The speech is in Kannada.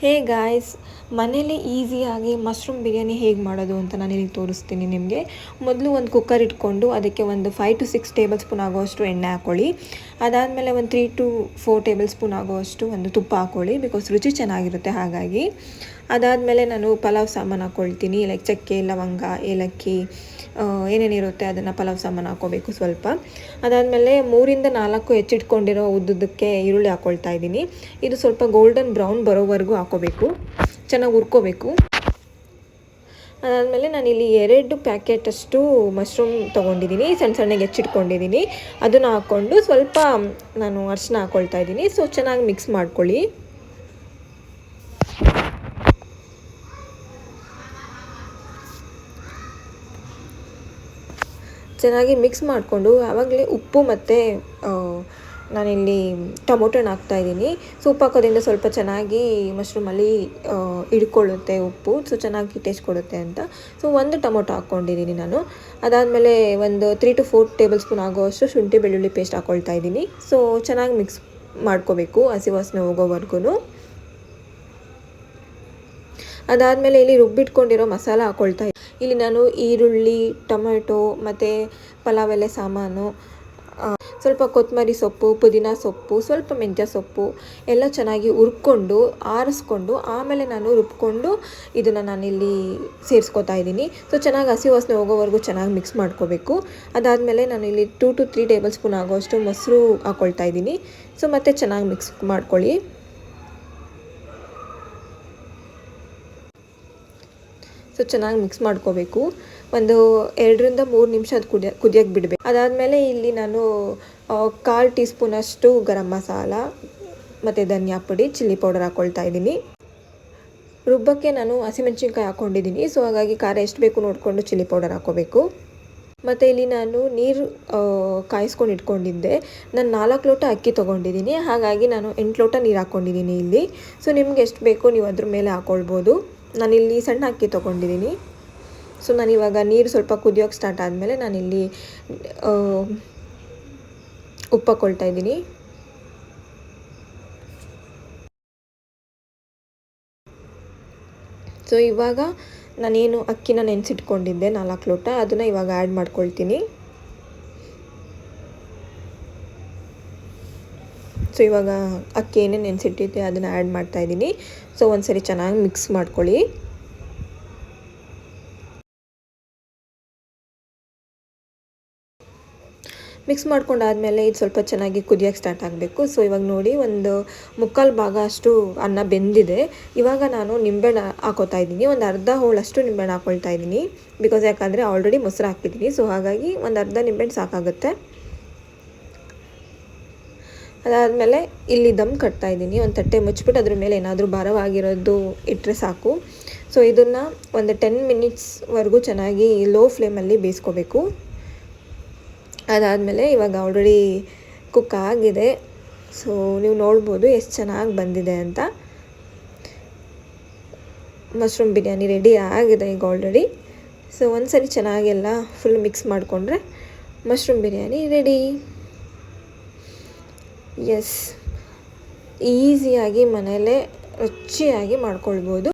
ಹೇ ಗಾಯ್ಸ್, ಮನೇಲಿ ಈಸಿಯಾಗಿ ಮಶ್ರೂಮ್ ಬಿರಿಯಾನಿ ಹೇಗೆ ಮಾಡೋದು ಅಂತ ನಾನು ಇಲ್ಲಿ ತೋರಿಸ್ತೀನಿ ನಿಮಗೆ. ಮೊದಲು ಒಂದು ಕುಕ್ಕರ್ ಇಟ್ಕೊಂಡು ಅದಕ್ಕೆ ಒಂದು 5 to 6 ಟೇಬಲ್ ಸ್ಪೂನ್ ಆಗೋಷ್ಟು ಎಣ್ಣೆ ಹಾಕ್ಕೊಳ್ಳಿ. ಅದಾದಮೇಲೆ ಒಂದು 3 to 4 ಟೇಬಲ್ ಸ್ಪೂನ್ ಆಗೋಷ್ಟು ಒಂದು ತುಪ್ಪ ಹಾಕ್ಕೊಳ್ಳಿ, ಬಿಕಾಸ್ ರುಚಿ ಚೆನ್ನಾಗಿರುತ್ತೆ ಹಾಗಾಗಿ. ಅದಾದಮೇಲೆ ನಾನು ಪಲಾವ್ ಸಾಮಾನು ಹಾಕ್ಕೊಳ್ತೀನಿ, ಲೈಕ್ ಚಕ್ಕೆ, ಲವಂಗ, ಏಲಕ್ಕಿ, ಏನೇನಿರುತ್ತೆ ಅದನ್ನು ಪಲಾವ್ ಸಾಮಾನು ಹಾಕ್ಕೋಬೇಕು ಸ್ವಲ್ಪ. ಅದಾದಮೇಲೆ 3 ಇಂದ 4 ಹೆಚ್ಚಿಟ್ಕೊಂಡಿರೋ ಉದ್ದುದಕ್ಕೆ ಈರುಳ್ಳಿ ಹಾಕ್ಕೊಳ್ತಾ ಇದ್ದೀನಿ. ಇದು ಸ್ವಲ್ಪ ಗೋಲ್ಡನ್ ಬ್ರೌನ್ ಬರೋವರೆಗೂ ಹಾಕ್ಕೋಬೇಕು, ಚೆನ್ನಾಗಿ ಹುರ್ಕೋಬೇಕು. ಅದಾದಮೇಲೆ ನಾನಿಲ್ಲಿ 2 ಪ್ಯಾಕೆಟಷ್ಟು ಮಶ್ರೂಮ್ ತೊಗೊಂಡಿದ್ದೀನಿ, ಸಣ್ಣ ಸಣ್ಣಗೆ ಹೆಚ್ಚಿಟ್ಕೊಂಡಿದ್ದೀನಿ. ಅದನ್ನು ಹಾಕ್ಕೊಂಡು ಸ್ವಲ್ಪ ನಾನು ಅರಿಶಿನ ಹಾಕ್ಕೊಳ್ತಾ ಇದ್ದೀನಿ. ಸೊ ಚೆನ್ನಾಗಿ ಮಿಕ್ಸ್ ಮಾಡ್ಕೊಳ್ಳಿ. ಚೆನ್ನಾಗಿ ಮಿಕ್ಸ್ ಮಾಡಿಕೊಂಡು ಆವಾಗಲೇ ಉಪ್ಪು ಮತ್ತು ನಾನಿಲ್ಲಿ ಟೊಮೊಟೊನ ಹಾಕ್ತಾಯಿದ್ದೀನಿ. ಸೊ ಉಪ್ಪು ಹಾಕೋದ್ರಿಂದ ಸ್ವಲ್ಪ ಚೆನ್ನಾಗಿ ಮಶ್ರೂಮಲ್ಲಿ ಹಿಡ್ಕೊಳ್ಳುತ್ತೆ ಉಪ್ಪು, ಸೊ ಚೆನ್ನಾಗಿ ಟೇಸ್ಟ್ ಕೊಡುತ್ತೆ ಅಂತ. ಸೊ ಒಂದು ಟೊಮೊಟೊ ಹಾಕ್ಕೊಂಡಿದ್ದೀನಿ ನಾನು. ಅದಾದಮೇಲೆ ಒಂದು 3 to 4 ಟೇಬಲ್ ಸ್ಪೂನ್ ಆಗೋವಷ್ಟು ಶುಂಠಿ ಬೆಳ್ಳುಳ್ಳಿ ಪೇಸ್ಟ್ ಹಾಕ್ಕೊಳ್ತಾ ಇದ್ದೀನಿ. ಸೊ ಚೆನ್ನಾಗಿ ಮಿಕ್ಸ್ ಮಾಡ್ಕೋಬೇಕು ಹಸಿ ವಾಸನೆ ಹೋಗೋವರೆಗೂ. ಅದಾದಮೇಲೆ ಇಲ್ಲಿ ರುಬ್ಬಿಟ್ಕೊಂಡಿರೋ ಮಸಾಲ ಹಾಕ್ಕೊಳ್ತಾ ಇದ್ದೀನಿ. ಇಲ್ಲಿ ನಾನು ಈರುಳ್ಳಿ, ಟೊಮೆಟೊ ಮತ್ತು ಪಲಾವ್ ಎಲೆ ಸಾಮಾನು, ಸ್ವಲ್ಪ ಕೊತ್ತಂಬರಿ ಸೊಪ್ಪು, ಪುದೀನ ಸೊಪ್ಪು, ಸ್ವಲ್ಪ ಮೆಂತ್ಯ ಸೊಪ್ಪು ಎಲ್ಲ ಚೆನ್ನಾಗಿ ಹುರ್ಕೊಂಡು ಆರಿಸ್ಕೊಂಡು ಆಮೇಲೆ ನಾನು ರುಬ್ಕೊಂಡು ಇದನ್ನು ನಾನಿಲ್ಲಿ ಸೇರಿಸ್ಕೊತಾ ಇದ್ದೀನಿ. ಸೊ ಚೆನ್ನಾಗಿ ಹಸಿ ವಾಸನೆ ಹೋಗೋವರೆಗೂ ಚೆನ್ನಾಗಿ ಮಿಕ್ಸ್ ಮಾಡ್ಕೋಬೇಕು. ಅದಾದಮೇಲೆ ನಾನು ಇಲ್ಲಿ 2 to 3 ಟೇಬಲ್ ಸ್ಪೂನ್ ಆಗೋಷ್ಟು ಮೊಸರು ಹಾಕ್ಕೊಳ್ತಾ ಇದ್ದೀನಿ. ಸೊ ಮತ್ತೆ ಚೆನ್ನಾಗಿ ಮಿಕ್ಸ್ ಮಾಡ್ಕೊಳ್ಳಿ. ಸೊ ಚೆನ್ನಾಗಿ ಮಿಕ್ಸ್ ಮಾಡ್ಕೋಬೇಕು. ಒಂದು 2 ರಿಂದ 3 ನಿಮಿಷ ಅದು ಕುದಿಯೋಕ್ಕೆ ಬಿಡಬೇಕು. ಅದಾದಮೇಲೆ ಇಲ್ಲಿ ನಾನು 1/4 ಟೀ ಸ್ಪೂನಷ್ಟು ಗರಂ ಮಸಾಲ ಮತ್ತು ಧನಿಯಾ ಪುಡಿ, ಚಿಲ್ಲಿ ಪೌಡರ್ ಹಾಕ್ಕೊಳ್ತಾ ಇದ್ದೀನಿ. ರುಬ್ಬಕ್ಕೆ ನಾನು ಹಸಿಮೆಣ್ಸಿನ್ಕಾಯಿ ಹಾಕ್ಕೊಂಡಿದ್ದೀನಿ. ಸೊ ಹಾಗಾಗಿ ಖಾರ ಎಷ್ಟು ಬೇಕು ನೋಡಿಕೊಂಡು ಚಿಲ್ಲಿ ಪೌಡರ್ ಹಾಕ್ಕೋಬೇಕು. ಮತ್ತು ಇಲ್ಲಿ ನಾನು ನೀರು ಕಾಯಿಸ್ಕೊಂಡು ಇಟ್ಕೊಂಡಿದ್ದೆ. ನಾನು 4 ಲೋಟ ಅಕ್ಕಿ ತೊಗೊಂಡಿದ್ದೀನಿ, ಹಾಗಾಗಿ ನಾನು 8 ಲೋಟ ನೀರು ಹಾಕ್ಕೊಂಡಿದ್ದೀನಿ ಇಲ್ಲಿ. ಸೊ ನಿಮ್ಗೆ ಎಷ್ಟು ಬೇಕೋ ನೀವು ಅದ್ರ ಮೇಲೆ ಹಾಕ್ಕೊಳ್ಬೋದು. ನಾನಿಲ್ಲಿ ಸಣ್ಣ ಅಕ್ಕಿ ತೊಗೊಂಡಿದ್ದೀನಿ. ಸೊ ನಾನಿವಾಗ ನೀರು ಸ್ವಲ್ಪ ಕುದಿಯೋಕ್ಕೆ ಸ್ಟಾರ್ಟ್ ಆದಮೇಲೆ ನಾನಿಲ್ಲಿ ಉಪ್ಪು ಹಾಕ್ಕೊಳ್ತಾ ಇದ್ದೀನಿ. ಸೊ ಇವಾಗ ನಾನೇನು ಅಕ್ಕಿನ ನೆನೆಸಿಟ್ಕೊಂಡಿದ್ದೆ 4 ಲೋಟ, ಅದನ್ನು ಇವಾಗ ಆ್ಯಡ್ ಮಾಡ್ಕೊಳ್ತೀನಿ. ಸೊ ಇವಾಗ ಅಕ್ಕಿ ಏನೇ ನೆನೆಸಿಟ್ಟಿದ್ದೆ ಅದನ್ನು ಆ್ಯಡ್ ಮಾಡ್ತಾಯಿದ್ದೀನಿ. ಸೊ ಒಂದ್ಸರಿ ಚೆನ್ನಾಗಿ ಮಿಕ್ಸ್ ಮಾಡ್ಕೊಳ್ಳಿ. ಮಿಕ್ಸ್ ಮಾಡ್ಕೊಂಡಾದಮೇಲೆ ಇದು ಸ್ವಲ್ಪ ಚೆನ್ನಾಗಿ ಕುದಿಯೋಕ್ಕೆ ಸ್ಟಾರ್ಟ್ ಆಗಬೇಕು. ಸೊ ಇವಾಗ ನೋಡಿ ಒಂದು 3/4 ಭಾಗ ಅಷ್ಟು ಅನ್ನ ಬೆಂದಿದೆ. ಇವಾಗ ನಾನು ನಿಂಬೆಹಣ್ಣು ಹಾಕೋತಾ ಇದ್ದೀನಿ. ಒಂದು ಅರ್ಧ ಹೋಳಷ್ಟು ನಿಂಬೆಹಣ್ಣು ಹಾಕ್ಕೊಳ್ತಾ ಇದ್ದೀನಿ, ಬಿಕಾಸ್ ಯಾಕಂದರೆ ಆಲ್ರೆಡಿ ಮೊಸರು ಹಾಕಿದ್ದೀನಿ. ಸೊ ಹಾಗಾಗಿ ಒಂದು ಅರ್ಧ ನಿಂಬೆಹಣ್ಣು ಸಾಕಾಗುತ್ತೆ. ಅದಾದಮೇಲೆ ಇಲ್ಲಿ ದಮ್ ಕಟ್ತಾ ಇದ್ದೀನಿ. ಒಂದು ತಟ್ಟೆ ಮುಚ್ಚಿಬಿಟ್ಟು ಅದ್ರ ಮೇಲೆ ಏನಾದರೂ ಭಾರವಾಗಿರೋದು ಇಟ್ಟರೆ ಸಾಕು. ಸೊ ಇದನ್ನು ಒಂದು 10 ಮಿನಿಟ್ಸ್ವರೆಗೂ ಚೆನ್ನಾಗಿ ಲೋ ಫ್ಲೇಮಲ್ಲಿ ಬೇಯಿಸ್ಕೋಬೇಕು. ಅದಾದಮೇಲೆ ಇವಾಗ ಆಲ್ರೆಡಿ ಕುಕ್ ಆಗಿದೆ. ಸೊ ನೀವು ನೋಡ್ಬೋದು ಎಷ್ಟು ಚೆನ್ನಾಗಿ ಬಂದಿದೆ ಅಂತ. ಮಶ್ರೂಮ್ ಬಿರಿಯಾನಿ ರೆಡಿ ಆಗಿದೆ ಈಗ ಆಲ್ರೆಡಿ. ಸೊ ಒಂದ್ಸರಿ ಚೆನ್ನಾಗೆಲ್ಲ ಫುಲ್ ಮಿಕ್ಸ್ ಮಾಡಿಕೊಂಡ್ರೆ ಮಶ್ರೂಮ್ ಬಿರಿಯಾನಿ ರೆಡಿ. ಎಸ್, ಈಸಿಯಾಗಿ ಮನೆಯಲ್ಲೇ ರುಚಿಯಾಗಿ ಮಾಡ್ಕೊಳ್ಬೋದು.